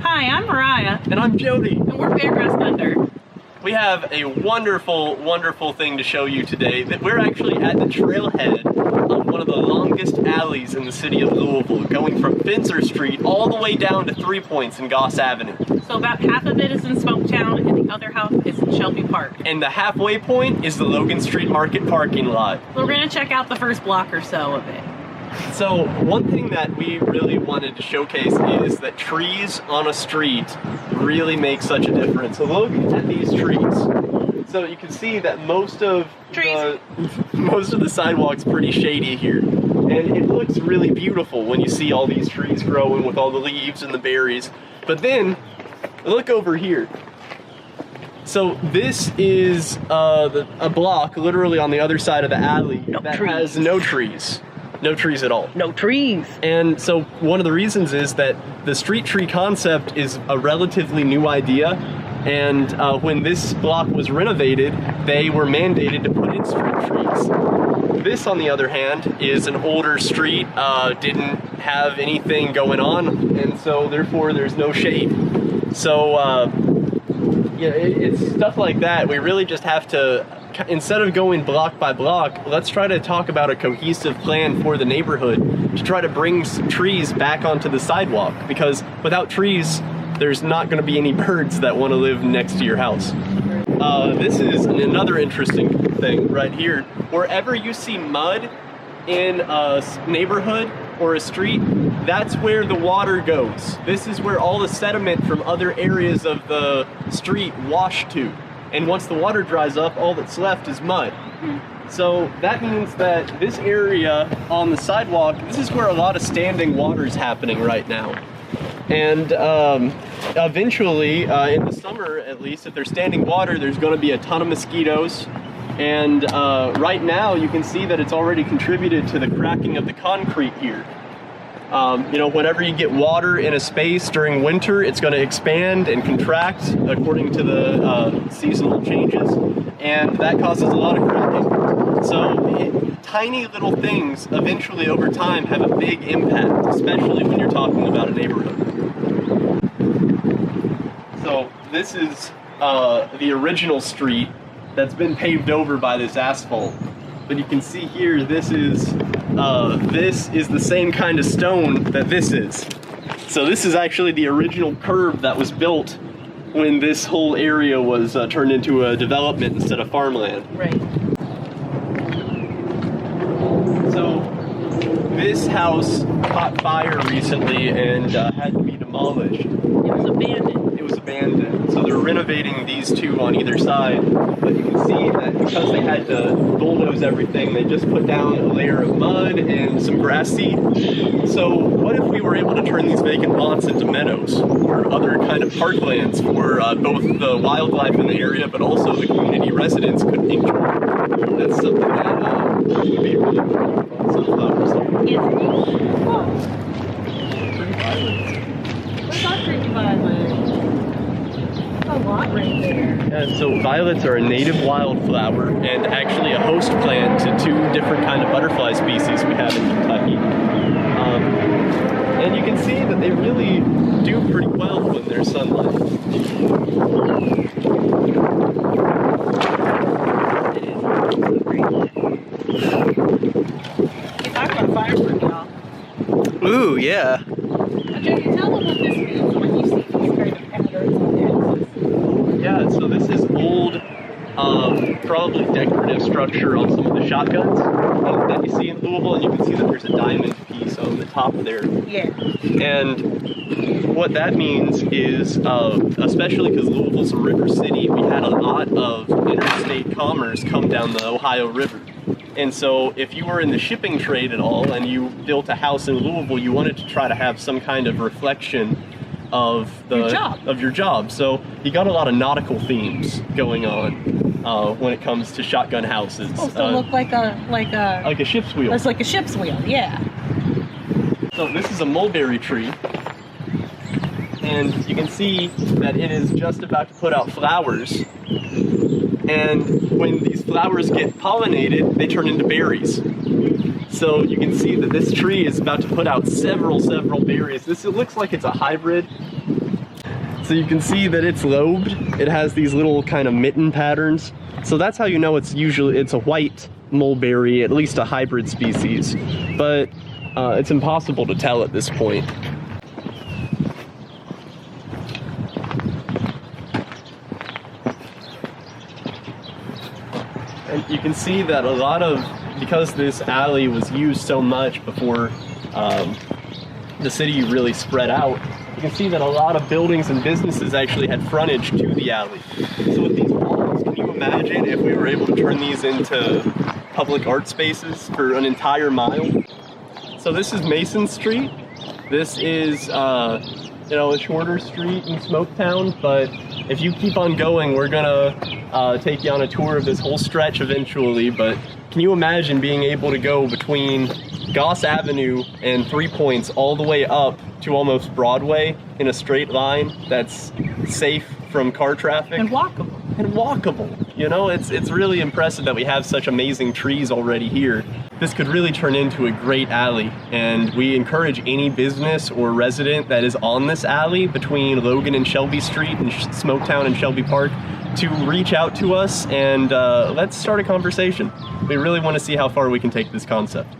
Hi, I'm Mariah. And I'm Jody. And we're Beargrass Thunder. We have a wonderful, wonderful thing to show you today. That we're actually at the trailhead of one of the longest alleys in the city of Louisville, going from Finzer Street all the way down to 3 Points in Goss Avenue. So about half of it is in Smoketown and the other half is in Shelby Park. And the halfway point is the Logan Street Market parking lot. We're going to check out the first block or so of it. So one thing that we really wanted to showcase is that trees on a street really make such a difference. So look at these trees. So you can see that most of the sidewalk's pretty shady here. And it looks really beautiful when you see all these trees growing with all the leaves and the berries. But then, look over here. So this is a block literally on the other side of the alley that has no trees. No trees at all. No trees. And so one of the reasons is that the street tree concept is a relatively new idea. And when this block was renovated, they were mandated to put in street trees. This, on the other hand, is an older street, didn't have anything going on, and so therefore there's no shade. So yeah, it's stuff like that. We really just have to, instead of going block by block, let's try to talk about a cohesive plan for the neighborhood to try to bring some trees back onto the sidewalk, because without trees, there's not going to be any birds that want to live next to your house. This is another interesting thing right here. Wherever you see mud in a neighborhood or a street, that's where the water goes. This is where all the sediment from other areas of the street wash to. And once the water dries up, all that's left is mud. So that means that this area on the sidewalk, this is where a lot of standing water is happening right now. And eventually, in the summer at least, if there's standing water, there's going to be a ton of mosquitoes. And right now, you can see that it's already contributed to the cracking of the concrete here. You know, whenever you get water in a space during winter, it's going to expand and contract according to the seasonal changes, and that causes a lot of cracking. So tiny little things eventually over time have a big impact, especially when you're talking about a neighborhood. So this is the original street that's been paved over by this asphalt. But you can see here, this is the same kind of stone that this is. So this is actually the original curb that was built when this whole area was turned into a development instead of farmland. Right. So this house caught fire recently and had to be demolished. It was abandoned. It was abandoned. So they're renovating these two on either side. But you can see that because they had to bulldoze everything, they just put down a layer of mud and some grass seed. So what if we were able to turn these vacant lots into meadows or other kind of parklands for both the wildlife in the area, but also the community residents could enjoy? That's something that would be really cool. Sunflowers. Pretty violent. What's our pretty violet? A lot right there. And so violets are a native wildflower and actually a host plant to two different kind of butterfly species we have in Kentucky. And you can see that they really do pretty well when there's sunlight. You talk about firework, y'all. Ooh, yeah. Now, Jody, tell them what this means when you see these kind of patterns on the Yeah, so this is old, probably decorative structure on some of the shotguns that you see in Louisville, and you can see that there's a diamond piece on the top there. Yeah. And what that means is, especially because Louisville's a river city, we had a lot of interstate commerce come down the Ohio River. And so if you were in the shipping trade at all and you built a house in Louisville, you wanted to try to have some kind of reflection of your job. So you got a lot of nautical themes going on when it comes to shotgun houses. It's supposed to look like a ship's wheel. It's like a ship's wheel, yeah. So this is a mulberry tree, and you can see that it is just about to put out flowers. And when these flowers get pollinated, they turn into berries. So you can see that this tree is about to put out several berries. It looks like it's a hybrid, So you can see that it's lobed. It has these little kind of mitten patterns. So that's how you know it's a white mulberry, at least a hybrid species. But it's impossible to tell at this point. And you can see that because this alley was used so much before the city really spread out, you can see that a lot of buildings and businesses actually had frontage to the alley. So with these walls, can you imagine if we were able to turn these into public art spaces for an entire mile? So this is Mason Street. This is a shorter street in Smoketown, but if you keep on going, we're gonna take you on a tour of this whole stretch eventually. But can you imagine being able to go between Goss Avenue and 3 Points all the way up to almost Broadway in a straight line that's safe from car traffic? And walkable. And walkable. You know, it's really impressive that we have such amazing trees already here. This could really turn into a great alley, and we encourage any business or resident that is on this alley between Logan and Shelby Street and Smoketown and Shelby Park to reach out to us and let's start a conversation. We really want to see how far we can take this concept.